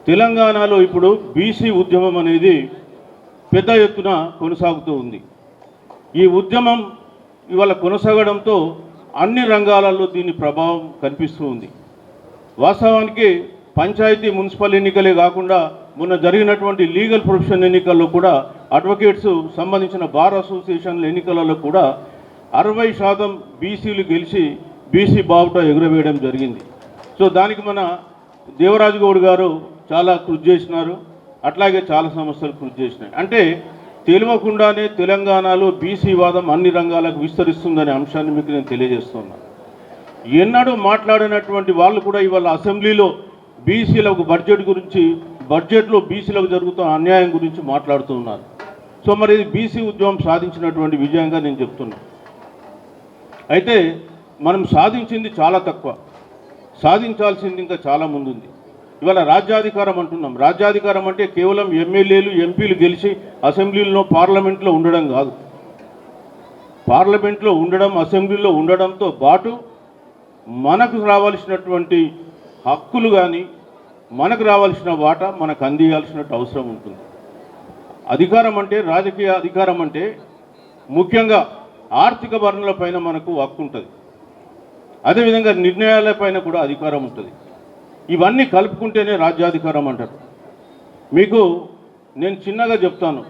తెలంగాణలో ఇప్పుడు బీసీ ఉద్యమం అనేది పెద్ద ఎత్తున కొనసాగుతూ ఉంది. ఈ ఉద్యమం ఇవాళ కొనసాగడంతో అన్ని రంగాలలో దీని ప్రభావం కనిపిస్తూ ఉంది. వాస్తవానికి పంచాయతీ మున్సిపల్ ఎన్నికలే కాకుండా మొన్న జరిగినటువంటి లీగల్ ప్రొఫెషన్ ఎన్నికల్లో కూడా అడ్వకేట్స్ సంబంధించిన బార్ అసోసియేషన్ల ఎన్నికలలో కూడా 60% బీసీలు గెలిచి బీసీ బావుట ఎగురవేయడం జరిగింది. సో దానికి మన దేవరాజు గౌడ్ గారు చాలా కృషి చేసినారు, అట్లాగే చాలా సంస్థలు కృషి చేసినాయి. అంటే తెలియకుండానే తెలంగాణలో బీసీ వాదం అన్ని రంగాలకు విస్తరిస్తుందనే అంశాన్ని మీకు నేను తెలియజేస్తున్నాను. ఎన్నడూ మాట్లాడినటువంటి వాళ్ళు కూడా ఇవాళ అసెంబ్లీలో బీసీలకు బడ్జెట్లో బీసీలకు జరుగుతున్న అన్యాయం గురించి మాట్లాడుతూ ఉన్నారు. సో మరి ఇది బీసీ ఉద్యమం సాధించినటువంటి విజయంగా నేను చెప్తున్నాను. అయితే మనం సాధించింది చాలా తక్కువ, సాధించాల్సింది ఇంకా చాలా ముందుంది. ఇవాళ రాజ్యాధికారం అంటున్నాం. రాజ్యాధికారం అంటే కేవలం ఎమ్మెల్యేలు ఎంపీలు గెలిచి అసెంబ్లీలో పార్లమెంట్లో ఉండడం కాదు. పార్లమెంట్లో ఉండడం, అసెంబ్లీలో ఉండడంతో పాటు మనకు రావాల్సినటువంటి హక్కులు కానీ మనకు రావాల్సిన వాటా మనకు అందియాల్సినట్టు అవసరం ఉంటుంది. అధికారం అంటే, రాజకీయ అధికారం అంటే ముఖ్యంగా ఆర్థిక వనరులపైన మనకు హక్కు ఉంటుంది. అదేవిధంగా నిర్ణయాలపైన కూడా అధికారం ఉంటుంది. ఇవన్నీ కలుపుకుంటేనే రాజ్యాధికారం అంటారు. మీకు నేను చిన్నగా చెప్తాను.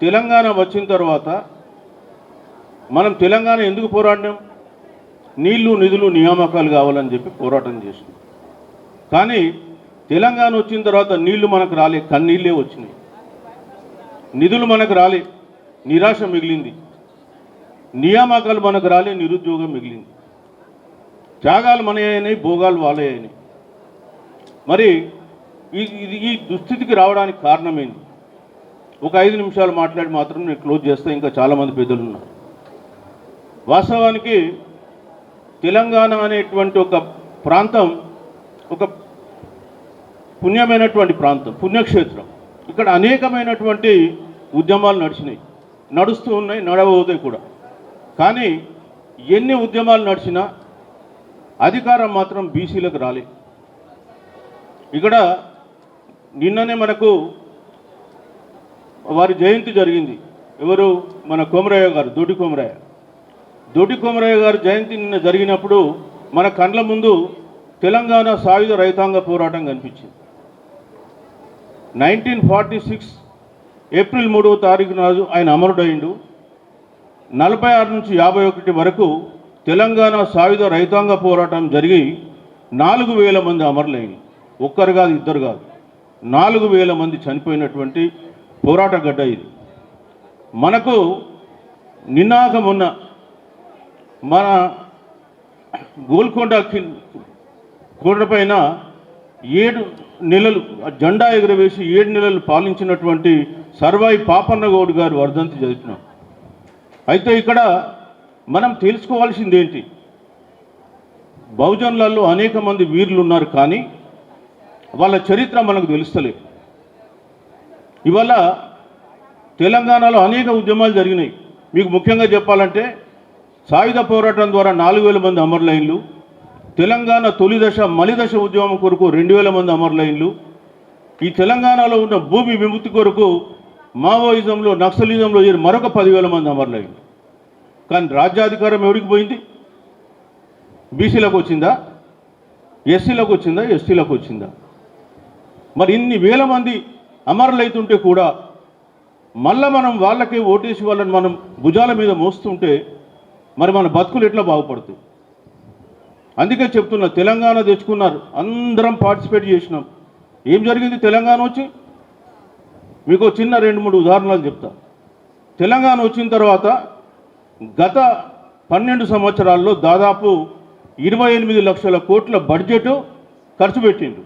తెలంగాణ వచ్చిన తర్వాత మనం తెలంగాణ ఎందుకు పోరాడినాం? నీళ్లు నిధులు నియామకాలు కావాలని చెప్పి పోరాటం చేసినాం. కానీ తెలంగాణ వచ్చిన తర్వాత నీళ్లు మనకు రాలే, కన్నీళ్ళే వచ్చినాయి. నిధులు మనకు రాలే, నిరాశ మిగిలింది. నియామకాలు మనకు రాలే, నిరుద్యోగం మిగిలింది. త్యాగాలు మన అయినాయి, భోగాలు వాళ్ళే అయినాయి. మరి ఈ దుస్థితికి రావడానికి కారణమైంది. ఒక 5 నిమిషాలు మాట్లాడి మాత్రం నేను క్లోజ్ చేస్తే ఇంకా చాలామంది పెద్దలు ఉన్నారు. వాస్తవానికి తెలంగాణ అనేటువంటి ఒక ప్రాంతం ఒక పుణ్యమైనటువంటి ప్రాంతం, పుణ్యక్షేత్రం. ఇక్కడ అనేకమైనటువంటి ఉద్యమాలు నడిచినాయి, నడుస్తూ ఉన్నాయి, నడవబోతాయి కూడా. కానీ ఎన్ని ఉద్యమాలు నడిచినా అధికారం మాత్రం బీసీలకు రాలే. ఇక్కడ నిన్ననే మనకు వారి జయంతి జరిగింది. ఎవరు? మన కొమరయ్య గారు, దొడ్డి కొమరయ్య గారు జయంతి నిన్న జరిగినప్పుడు మన కండ్ల ముందు తెలంగాణ సాయుధ రైతాంగ పోరాటం కనిపించింది. 1946 ఏప్రిల్ 3వ తారీఖు నాడు ఆయన అమరుడైండు. 46 నుంచి 51 వరకు తెలంగాణ సాయుధ రైతాంగ పోరాటం జరిగి 4000 మంది అమరులైంది. ఒక్కరు కాదు, ఇద్దరు కాదు, 4000 మంది చనిపోయినటువంటి పోరాట గడ్డ ఇది. మనకు నిన్నాక మొన్న మన గోల్కొండ కొండపైన 7 నెలలు జెండా ఎగురవేసి 7 నెలలు పాలించినటువంటి సర్వాయి పాపన్న గౌడ్ గారు వర్ధంతి జరుపుతున్నాం. అయితే ఇక్కడ మనం తెలుసుకోవాల్సింది ఏంటి? బహుజనులలో అనేక మంది వీరులు ఉన్నారు, కానీ వాళ్ళ చరిత్ర మనకు తెలుస్తలేదు. ఇవాళ తెలంగాణలో అనేక ఉద్యమాలు జరిగినాయి. మీకు ముఖ్యంగా చెప్పాలంటే సాయుధ పోరాటం ద్వారా 4000 మంది అమరులైన్లు, తెలంగాణ తొలి దశ మలిదశ ఉద్యమం కొరకు 2000 మంది అమరులైన్లు, ఈ తెలంగాణలో ఉన్న భూమి విముక్తి కొరకు మావోయిజంలో నక్సలిజంలో మరొక 10,000 మంది అమరులైన్లు. కానీ రాజ్యాధికారం ఎవరికి పోయింది? బీసీలకు వచ్చిందా? ఎస్సీలకు వచ్చిందా? ఎస్టీలకు వచ్చిందా? మరి ఇన్ని వేల మంది అమరులైతుంటే కూడా మళ్ళీ మనం వాళ్ళకే ఓటేసి వాళ్ళని మనం భుజాల మీద మోస్తుంటే మరి మన బతుకులు ఎట్లా బాగుపడుతుంది? అందుకే చెప్తున్నా, తెలంగాణ తెచ్చుకున్నారు, అందరం పార్టిసిపేట్ చేసినాం. ఏం జరిగింది తెలంగాణ వచ్చి? మీకు చిన్న 2-3 ఉదాహరణలు చెప్తా. తెలంగాణ వచ్చిన తర్వాత గత 12 సంవత్సరాల్లో దాదాపు 28 లక్షల కోట్ల బడ్జెట్ ఖర్చు పెట్టిండు.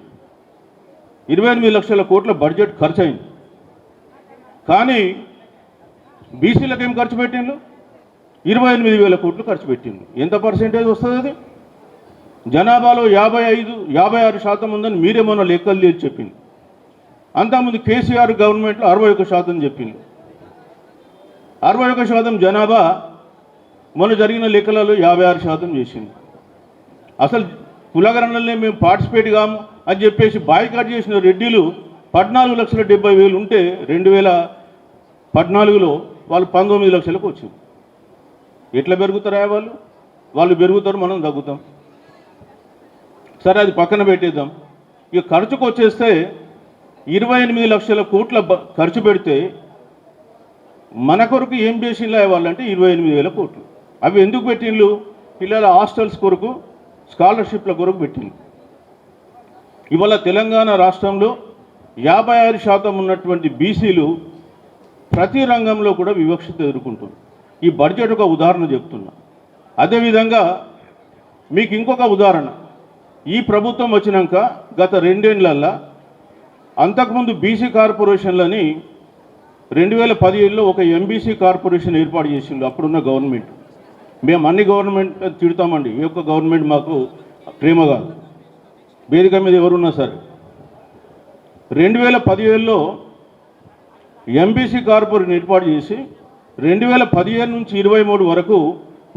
28 లక్షల కోట్ల బడ్జెట్ ఖర్చు అయింది. కానీ బీసీలకు ఏం ఖర్చు పెట్టిండు? 28,000 కోట్లు ఖర్చు పెట్టిండు. ఎంత పర్సెంటేజ్ వస్తుంది అది? జనాభాలో 56% ఉందని మీరేమన్నా లెక్కలు చేసి చెప్పింది. అంతకుముందు కేసీఆర్ గవర్నమెంట్లో 61% చెప్పింది. 61% జనాభా మొన్న జరిగిన లెక్కలలో 56% చేసింది. అసలు కులగణనలనే మేము పార్టిసిపేట్ కాము అని చెప్పేసి బాయ్కాట్ చేసిన రెడ్డిలు 14,70,000 ఉంటే 2014లో వాళ్ళు 19 లక్షలకు వచ్చింది. ఎట్లా పెరుగుతారా వాళ్ళు పెరుగుతారు, మనం తగ్గుతాం. సరే, అది పక్కన పెట్టేద్దాం. ఇక ఖర్చుకు వచ్చేస్తే 28 లక్షల కోట్ల ఖర్చు పెడితే మన కొరకు ఏం చేసిండ్లా వాళ్ళంటే 28,000 కోట్లు. అవి ఎందుకు పెట్టిండ్రు? పిల్లల హాస్టల్స్ కొరకు, స్కాలర్షిప్ల కొరకు పెట్టిండ్రు. ఇవాళ తెలంగాణ రాష్ట్రంలో 56% ఉన్నటువంటి బీసీలు ప్రతి రంగంలో కూడా వివక్షత ఎదుర్కొంటుంది. ఈ బడ్జెట్ ఒక ఉదాహరణ చెప్తున్నా. అదేవిధంగా మీకు ఇంకొక ఉదాహరణ, ఈ ప్రభుత్వం వచ్చినాక గత 2 ఏళ్లల్లో అంతకుముందు బీసీ కార్పొరేషన్లని 2017లో ఒక ఎంబీసీ కార్పొరేషన్ ఏర్పాటు చేసిండు అప్పుడున్న గవర్నమెంట్. మేము అన్ని గవర్నమెంట్ తిడతామండి, ఈ యొక్క గవర్నమెంట్ మాకు ప్రేమ కాదు, వేదిక మీద ఎవరున్నా సరే. 2017లో ఎంబీసీ కార్పొరేషన్ ఏర్పాటు చేసి 2017 నుంచి 23 వరకు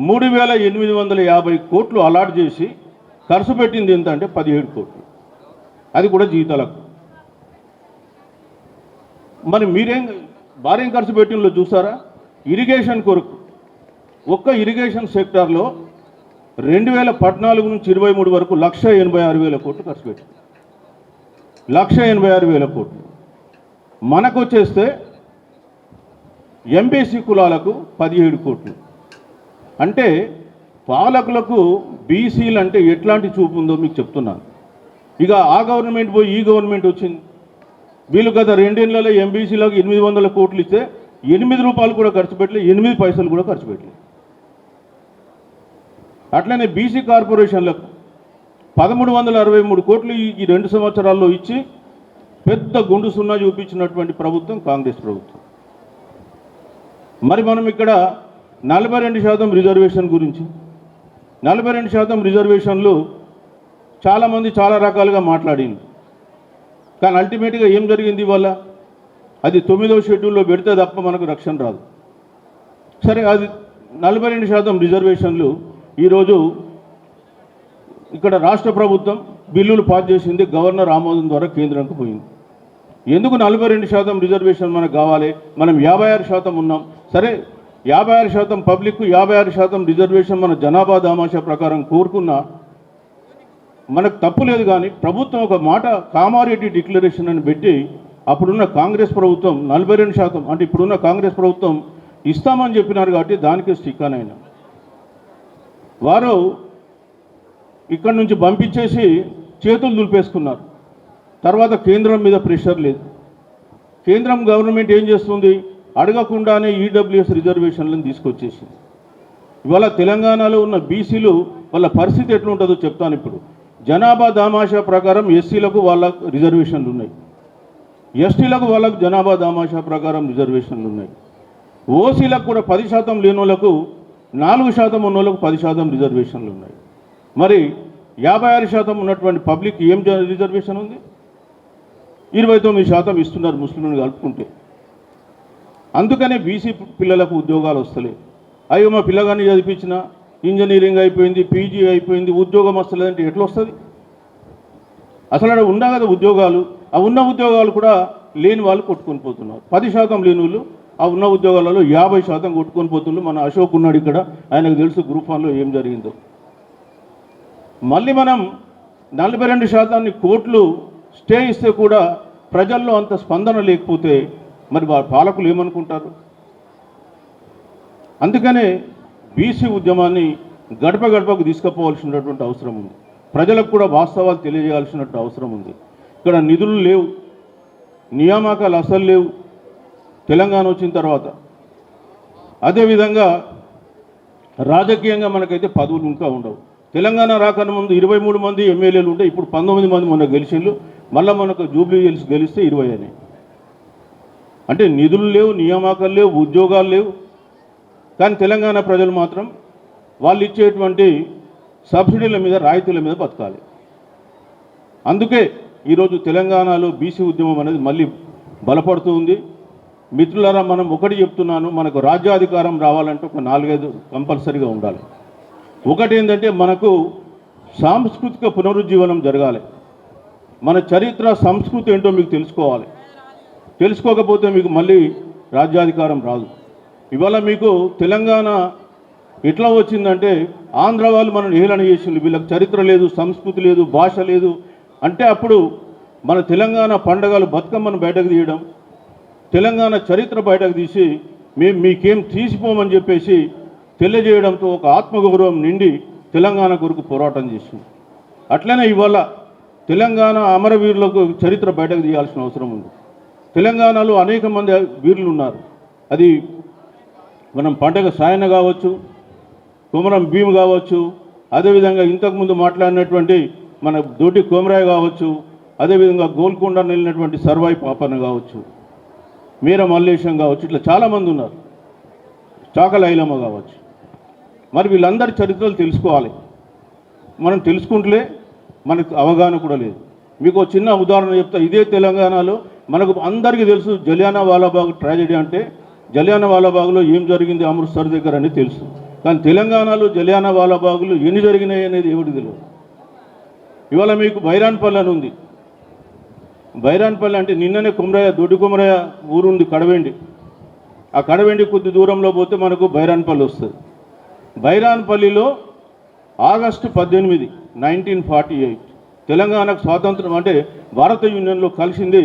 3,850 కోట్లు అలాట్ చేసి ఖర్చు పెట్టింది ఎంత అంటే 17 కోట్లు. అది కూడా జీతాలకు. మరి మీరేం భార్యం ఖర్చు పెట్టినలో చూసారా? ఇరిగేషన్ కొరకు ఒక్క ఇరిగేషన్ సెక్టార్లో 2014 నుంచి 23 వరకు 1,86,000 కోట్లు ఖర్చు పెట్టింది. 1,86,000 కోట్లు. మనకు వచ్చేస్తే ఎంబీసీ కులాలకు 17 కోట్లు. అంటే పాలకులకు బీసీలు అంటే ఎట్లాంటి చూపు ఉందో మీకు చెప్తున్నాను. ఇక ఆ గవర్నమెంట్ పోయి ఈ గవర్నమెంట్ వచ్చింది. వీళ్ళు గత 2 ఏళ్లలో ఎంబీసీలకు 800 కోట్లు ఇస్తే 8 రూపాయలు కూడా ఖర్చు పెట్టలేదు, 8 పైసలు కూడా ఖర్చు పెట్టలేదు. అట్లనే బీసీ కార్పొరేషన్లకు 1,363 కోట్లు ఈ 2 సంవత్సరాల్లో ఇచ్చి పెద్ద గుండు సున్నా చూపించినటువంటి ప్రభుత్వం కాంగ్రెస్ ప్రభుత్వం. మరి మనం ఇక్కడ 42% రిజర్వేషన్ గురించి, 42% రిజర్వేషన్లు చాలామంది చాలా రకాలుగా మాట్లాడింది. కానీ అల్టిమేట్గా ఏం జరిగింది ఇవాళ? అది 9వ షెడ్యూల్లో పెడితే తప్ప మనకు రక్షణ రాదు. సరే, అది 42% రిజర్వేషన్లు ఈరోజు ఇక్కడ రాష్ట్ర ప్రభుత్వం బిల్లులు పాస్ చేసింది, గవర్నర్ ఆమోదం ద్వారా కేంద్రానికి పోయింది. ఎందుకు 42% రిజర్వేషన్ మనకు కావాలి? మనం 56% ఉన్నాం. సరే, 56% పబ్లిక్, 56% రిజర్వేషన్ మన జనాభా దామాషా ప్రకారం కోరుకున్నా మనకు తప్పు లేదు. కానీ ప్రభుత్వం ఒక మాట కామారెడ్డి డిక్లరేషన్ అని పెట్టి అప్పుడున్న కాంగ్రెస్ ప్రభుత్వం 42%, అంటే ఇప్పుడున్న కాంగ్రెస్ ప్రభుత్వం ఇస్తామని చెప్పినారు కాబట్టి దానికి స్టిక్ అయినా వారు ఇక్కడి నుంచి పంపించేసి చేతులు దులిపేసుకున్నారు. తర్వాత కేంద్రం మీద ప్రెషర్ లేదు. కేంద్రం గవర్నమెంట్ ఏం చేస్తుంది? అడగకుండానే ఈడబ్ల్యూఎస్ రిజర్వేషన్లను తీసుకొచ్చేసింది. ఇవాళ తెలంగాణలో ఉన్న బీసీలు వాళ్ళ పరిస్థితి ఎట్లుంటుందో చెప్తాను. ఇప్పుడు జనాభా దామాషా ప్రకారం ఎస్సీలకు వాళ్ళ రిజర్వేషన్లు ఉన్నాయి, ఎస్టీలకు వాళ్ళకు జనాభా దామాషా ప్రకారం రిజర్వేషన్లు ఉన్నాయి. ఓసీలకు కూడా 10% లేని వాళ్ళకు 4% ఉన్న వాళ్ళకు 10% రిజర్వేషన్లు ఉన్నాయి. మరి 56% ఉన్నటువంటి పబ్లిక్ ఏం రిజర్వేషన్ ఉంది? 29% ఇస్తున్నారు ముస్లింలను కలుపుకుంటే. అందుకనే బీసీ పిల్లలకు ఉద్యోగాలు వస్తలేవు. అయ్యో, మా పిల్లగాన్ని చదివించిన, ఇంజనీరింగ్ అయిపోయింది, పీజీ అయిపోయింది, ఉద్యోగం వస్తలేదంటే ఎట్లా వస్తుంది? అసలు అక్కడ ఉన్నా కదా ఉద్యోగాలు, ఆ ఉన్న ఉద్యోగాలు కూడా లేని వాళ్ళు కొట్టుకొని పోతున్నారు. 10% లేని వాళ్ళు ఆ ఉన్న ఉద్యోగాలలో 50% కొట్టుకొని పోతున్నారు. మన అశోక్ ఉన్నాడు ఇక్కడ, ఆయనకు తెలుసు గ్రూప్ 1లో ఏం జరిగిందో. మళ్ళీ మనం 42% కోట్లు స్టే ఇస్తే కూడా ప్రజల్లో అంత స్పందన లేకపోతే మరి పాలకులు ఏమనుకుంటారు? అందుకనే బీసీ ఉద్యమాన్ని గడప గడపకు తీసుకుపోవాల్సినటువంటి అవసరం ఉంది. ప్రజలకు కూడా వాస్తవాలు తెలియజేయాల్సినటువంటి అవసరం ఉంది. ఇక్కడ నిధులు లేవు, నియామకాలు అసలు లేవు తెలంగాణ వచ్చిన తర్వాత. అదేవిధంగా రాజకీయంగా మనకైతే పదవులు ఇంకా ఉండవు. తెలంగాణ రాకన్నా ముందు 23 మంది ఎమ్మెల్యేలు ఉంటే ఇప్పుడు 19 మంది మొన్న గెలిచిండ్రు. మళ్ళీ మనకు జూబ్లీ హిల్స్ గెలిస్తే 20 అయినాయి. అంటే నిధులు లేవు, నియామకాలు లేవు, ఉద్యోగాలు లేవు. కానీ తెలంగాణ ప్రజలు మాత్రం వాళ్ళు ఇచ్చేటువంటి సబ్సిడీల మీద, రాయితీల మీద బతకాలి. అందుకే ఈరోజు తెలంగాణలో బీసీ ఉద్యమం అనేది మళ్ళీ బలపడుతూ ఉంది. మిత్రులారా, మనం ఒకటి చెప్తున్నాను, మనకు రాజ్యాధికారం రావాలంటే ఒక 4-5 కంపల్సరీగా ఉండాలి. ఒకటి ఏంటంటే మనకు సాంస్కృతిక పునరుజ్జీవనం జరగాలి. మన చరిత్ర, సంస్కృతి ఏంటో మీకు తెలుసుకోవాలి. తెలుసుకోకపోతే మీకు మళ్ళీ రాజ్యాధికారం రాదు. ఇవాళ మీకు తెలంగాణ ఎట్లా వచ్చిందంటే ఆంధ్ర వాళ్ళు మనం హేళన చేసింది, వీళ్ళకి చరిత్ర లేదు, సంస్కృతి లేదు, భాష లేదు అంటే అప్పుడు మన తెలంగాణ పండగలు బతుకమ్మను బయటకు తీయడం, తెలంగాణ చరిత్ర బయటకు తీసి మేము మీకేం తీసిపోమని చెప్పేసి తెలియజేయడంతో ఒక ఆత్మగౌరవం నిండి తెలంగాణ కొరకు పోరాటం చేసింది. అట్లనే ఇవాళ తెలంగాణ అమరవీరులకు చరిత్ర బయటకు తీయాల్సిన అవసరం ఉంది. తెలంగాణలో అనేక మంది వీరులు ఉన్నారు. అది మనం పండగ సాయన కావచ్చు, కొమరం భీమ్ కావచ్చు, అదేవిధంగా ఇంతకుముందు మాట్లాడినటువంటి మన దొడ్డి కోమరాయ్ కావచ్చు, అదేవిధంగా గోల్కొండ వెళ్ళినటువంటి సర్వాయి పాపన్న కావచ్చు, మీర మల్లేశం కావచ్చు, ఇట్లా చాలామంది ఉన్నారు, చాకలైలమ్మ కావచ్చు. మరి వీళ్ళందరి చరిత్రలు తెలుసుకోవాలి. మనం తెలుసుకుంటలే మనకు అవగాహన కూడా లేదు. మీకు చిన్న ఉదాహరణ చెప్తా. ఇదే తెలంగాణలో మనకు అందరికీ తెలుసు జలియానా వాలాబాగ్ ట్రాజెడీ అంటే జలియానా వాలాబాగ్లో ఏం జరిగింది అమృత్సర్ దగ్గర అని తెలుసు. కానీ తెలంగాణలో జలియానా వాలాబాగ్లు ఎన్ని జరిగినాయి అనేది ఎవరికి తెలియదు. ఇవాళ మీకు బైరాన్పల్లి అని ఉంది. బైరాన్పల్లి అంటే నిన్ననే కుమరయ్య దొడ్డి కుమరయ్య ఊరుంది కడవెండి. ఆ కడవెండి కొద్ది దూరంలో పోతే మనకు బైరాన్పల్లి వస్తుంది. బైరాన్పల్లిలో ఆగస్టు 18, 1948 తెలంగాణకు స్వాతంత్రం అంటే భారత యూనియన్లో కలిసింది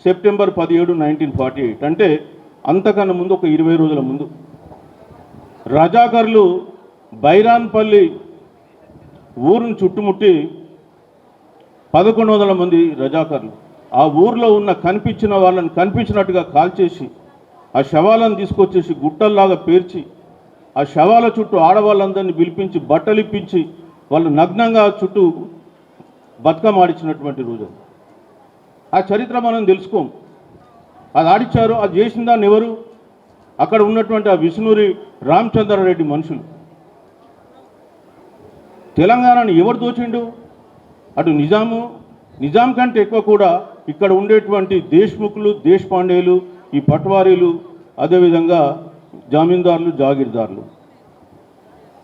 సెప్టెంబర్ 17, 1948 అంటే అంతకన్నా ముందు ఒక 20 రోజుల ముందు. రజాకర్లు బైరాన్పల్లి ఊరును చుట్టుముట్టి 1100 మంది రజాకర్లు ఆ ఊర్లో ఉన్న కనిపించిన వాళ్ళని కనిపించినట్టుగా కాల్చేసి ఆ శవాలను తీసుకొచ్చేసి గుట్టల్లాగా పేర్చి ఆ శవాల చుట్టూ ఆడవాళ్ళందరినీ పిలిపించి బట్టలు ఇప్పించి వాళ్ళు నగ్నంగా చుట్టూ బతుకమ్మ ఆడించినటువంటి రోజు. ఆ చరిత్ర మనం తెలుసుకోం. అది ఆడిచ్చారు, అది చేసిన దాన్ని ఎవరు? అక్కడ ఉన్నటువంటి ఆ విష్ణూరి రామచంద్రారెడ్డి మనుషులు. తెలంగాణను ఎవరు దోచిండు? అటు నిజాం కంటే ఎక్కువ కూడా ఇక్కడ ఉండేటువంటి దేశ్ముఖులు, దేశపాండేలు, ఈ పట్వారీలు, అదేవిధంగా జమీందారులు, జాగీర్దారులు.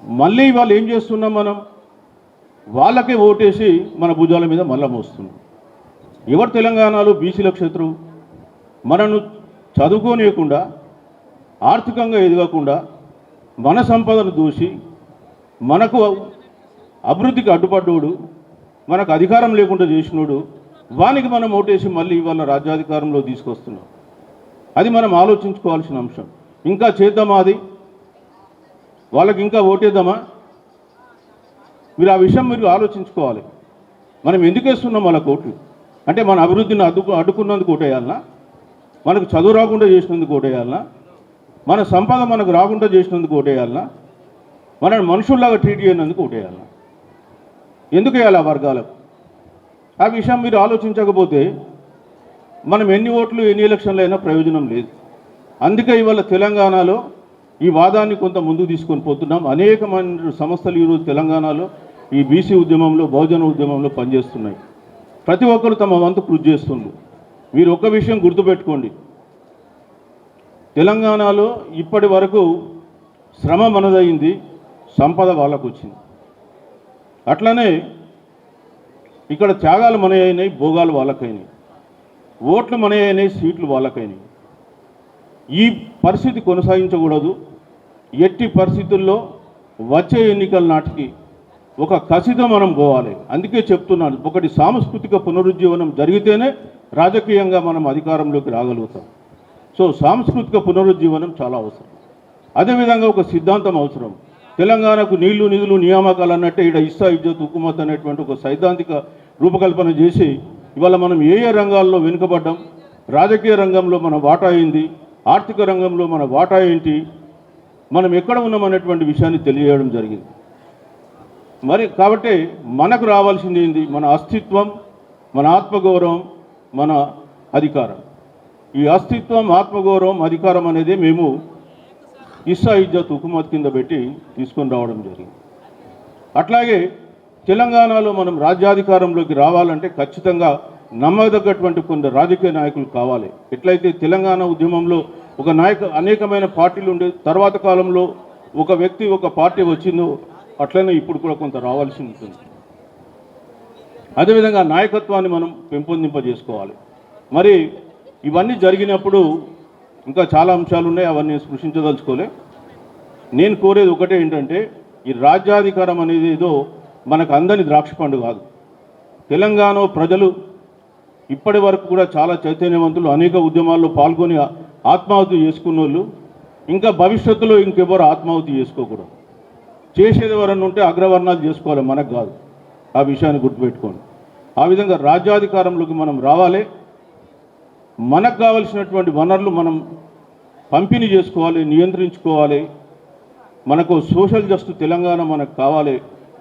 మళ్ళీ వాళ్ళు ఏం చేస్తున్నాం? మనం వాళ్ళకే ఓటేసి మన భుజాల మీద మళ్ళా మోస్తున్నాం. ఎవరు తెలంగాణలో బీసీలకు శత్రువు? మనను చదువుకోనియకుండా, ఆర్థికంగా ఎదగకుండా, మన సంపదను దూసి మనకు అభివృద్ధికి అడ్డుపడ్డోడు, మనకు అధికారం లేకుండా చేసినోడు, వానికి మనం ఓటేసి మళ్ళీ ఇవాళ రాజ్యాధికారంలో తీసుకొస్తున్నాం. అది మనం ఆలోచించుకోవాల్సిన అంశం. ఇంకా చేద్దామా? అది వాళ్ళకి ఇంకా ఓటేద్దామా? మీరు ఆ విషయం మీరు ఆలోచించుకోవాలి. మనం ఎందుకు వేస్తున్నాం వాళ్ళ ఓట్లు? అంటే మన అభివృద్ధిని అడ్డుకున్నందుకు ఓటేయాలనా? మనకు చదువు రాకుండా చేసినందుకు ఓటేయాలనా? మన సంపద మనకు రాకుండా చేసినందుకు ఓటేయాలనా? మనల్ని మనుషుల్లాగా ట్రీట్ చేయనందుకు ఓటేయాలనా? ఎందుకు వేయాలి ఆ వర్గాలకు? ఆ విషయం మీరు ఆలోచించకపోతే మనం ఎన్ని ఓట్లు ఎన్ని ఎలక్షన్లు అయినా ప్రయోజనం లేదు. అందుకే ఇవాళ తెలంగాణలో ఈ వాదాన్ని కొంత ముందుకు తీసుకొని పోతున్నాం. అనేకమైన సంస్థలు ఈరోజు తెలంగాణలో ఈ బీసీ ఉద్యమంలో, బహుజన ఉద్యమంలో పనిచేస్తున్నాయి. ప్రతి ఒక్కరు తమ వంతు కృషి చేస్తున్నారు. మీరు ఒక్క విషయం గుర్తుపెట్టుకోండి, తెలంగాణలో ఇప్పటి వరకు శ్రమ మనదయింది, సంపద వాళ్ళకు వచ్చింది. అట్లనే ఇక్కడ త్యాగాలు మనయైనాయి, భోగాలు వాళ్ళకైనాయి, ఓట్లు మనయైనాయి, సీట్లు వాళ్ళకైనాయి. ఈ పరిస్థితి కొనసాగించకూడదు. ఎట్టి పరిస్థితుల్లో వచ్చే ఎన్నికల నాటికి ఒక కసితో మనం పోవాలి. అందుకే చెప్తున్నాను, ఒకటి సాంస్కృతిక పునరుజ్జీవనం జరిగితేనే రాజకీయంగా మనం అధికారంలోకి రాగలుగుతాం. సో సాంస్కృతిక పునరుజ్జీవనం చాలా అవసరం. అదేవిధంగా ఒక సిద్ధాంతం అవసరం. తెలంగాణకు నీళ్లు, నిధులు, నియామకాలు అన్నట్టే ఇక్కడ ఇస్సా ఇజ్జత్ హుకుమత్ అనేటువంటి ఒక సైద్ధాంతిక రూపకల్పన చేసి ఇవాళ మనం ఏ ఏ రంగాల్లో వెనుకబడ్డాం, రాజకీయ రంగంలో మన వాటా ఏంది, ఆర్థిక రంగంలో మన వాటా ఏంటి, మనం ఎక్కడ ఉన్నామనేటువంటి విషయాన్ని తెలియజేయడం జరిగింది. మరి కాబట్టి మనకు రావాల్సింది ఏంది? మన అస్తిత్వం, మన ఆత్మగౌరవం, మన అధికారం. ఈ అస్తిత్వం, ఆత్మగౌరవం, అధికారం అనేది మేము ఇస్సా ఇజ్జత్ హుకుమత్ కింద పెట్టి తీసుకొని రావడం జరిగింది. అట్లాగే తెలంగాణలో మనం రాజ్యాధికారంలోకి రావాలంటే ఖచ్చితంగా నమ్మదగ్గటువంటి కొన్ని రాజకీయ నాయకులు కావాలి. ఎట్లయితే తెలంగాణ ఉద్యమంలో ఒక అనేకమైన పార్టీలు ఉండే తర్వాత కాలంలో ఒక వ్యక్తి ఒక పార్టీ వచ్చిందో అట్లనే ఇప్పుడు కూడా కొంత రావాల్సి ఉంటుంది. అదేవిధంగా నాయకత్వాన్ని మనం పెంపొందింపజేసుకోవాలి. మరి ఇవన్నీ జరిగినప్పుడు ఇంకా చాలా అంశాలు ఉన్నాయి, అవన్నీ స్పృశించదలుచుకోలే. నేను కోరేది ఒకటే ఏంటంటే, ఈ రాజ్యాధికారం అనేది ఏదో మనకు అందని ద్రాక్ష పండు కాదు. తెలంగాణ ప్రజలు ఇప్పటి వరకు కూడా చాలా చైతన్యవంతులు, అనేక ఉద్యమాల్లో పాల్గొని ఆత్మాహుతి చేసుకున్న వాళ్ళు ఇంకా భవిష్యత్తులో ఇంకెవరు ఆత్మాహుతి చేసుకోకూడదు. చేసేది ఎవరన్నా ఉంటే అగ్రవర్ణాలు చేసుకోవాలి, మనకు కాదు. ఆ విషయాన్ని గుర్తుపెట్టుకోండి. ఆ విధంగా రాజ్యాధికారంలోకి మనం రావాలి. మనకు కావలసినటువంటి వనరులు మనం పంపిణీ చేసుకోవాలి, నియంత్రించుకోవాలి. మనకు సోషల్ జస్టిస్ తెలంగాణ మనకు కావాలి.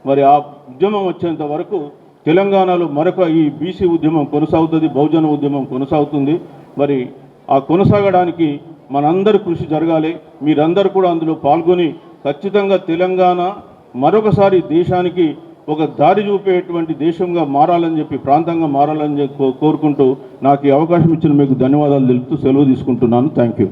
మరి ఆ ఉద్యమం వచ్చేంత వరకు తెలంగాణలో మరొక ఈ బీసీ ఉద్యమం కొనసాగుతుంది, బహుజన ఉద్యమం కొనసాగుతుంది. మరి ఆ కొనసాగడానికి మనందరి కృషి జరగాలి. మీరందరూ కూడా అందులో పాల్గొని ఖచ్చితంగా తెలంగాణ మరొకసారి దేశానికి ఒక దారి చూపేటువంటి దేశంగా మారాలని చెప్పి, ప్రాంతంగా మారాలని చెప్పి కోరుకుంటూ నాకు ఈ అవకాశం ఇచ్చిన మీకు ధన్యవాదాలు తెలుపుతూ సెలవు తీసుకుంటున్నాను. Thank you.